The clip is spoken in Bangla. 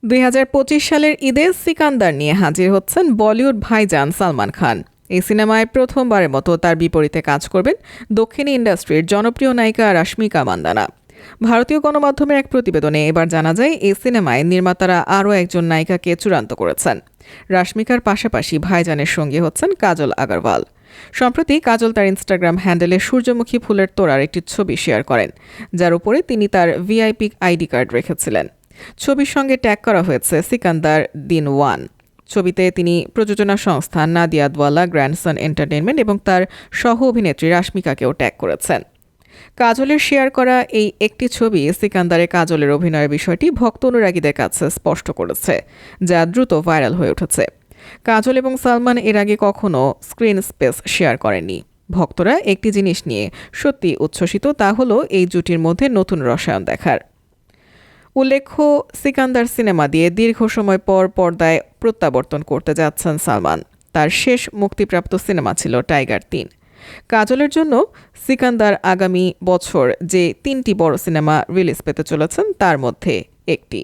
2025 সালের ঈদে সিকান্দার নিয়ে হাজির হচ্ছেন বলিউড ভাইজান সালমান খান। এই সিনেমায় প্রথমবারের মতো তার বিপরীতে কাজ করবেন দক্ষিণী ইন্ডাস্ট্রির জনপ্রিয় নায়িকা রাশমিকা মান্দানা। ভারতীয় গণমাধ্যমের এক প্রতিবেদনে এবার জানা যায় এই সিনেমায় নির্মাতারা আরও একজন নায়িকাকে চূড়ান্ত করেছেন। রাশমিকার পাশাপাশি ভাইজানের সঙ্গী হচ্ছেন কাজল আগরওয়াল। সম্প্রতি কাজল তার ইনস্টাগ্রাম হ্যান্ডেলে সূর্যমুখী ফুলের তোড়ার একটি ছবি শেয়ার করেন, যার উপরে তিনি তার ভিআইপি আইডি কার্ড রেখেছিলেন। ছবির সঙ্গে ট্যাগ করা হয়েছে সিকান্দার দিন 1। ছবিতে তিনি প্রযোজনা সংস্থা নাদিয়াদওয়ালা গ্র্যান্ডসন এন্টারটেইনমেন্ট এবং তার সহ অভিনেত্রী রাশমিকাকেও ট্যাগ করেছেন। কাজলের শেয়ার করা এই একটি ছবি সিকান্দারে কাজলের অভিনয়ের বিষয়টি ভক্ত অনুরাগীদের কাছে স্পষ্ট করেছে, যা দ্রুত ভাইরাল হয়ে উঠেছে। কাজল এবং সালমান এর আগে কখনো স্ক্রিন স্পেস শেয়ার করেননি। ভক্তরা একটি জিনিস নিয়ে সত্যি উচ্ছ্বসিত, তা হলো এই জুটির মধ্যে নতুন রসায়ন দেখার। উল্লেখ্য, সিকান্দার সিনেমা দিয়ে দীর্ঘ সময় পর পর্দায় প্রত্যাবর্তন করতে যাচ্ছেন সালমান। তার শেষ মুক্তিপ্রাপ্ত সিনেমা ছিল টাইগার 3। কাজলের জন্য সিকান্দার আগামী বছর যে 3টি বড় সিনেমা রিলিজ পেতে চলেছেন তার মধ্যে একটি।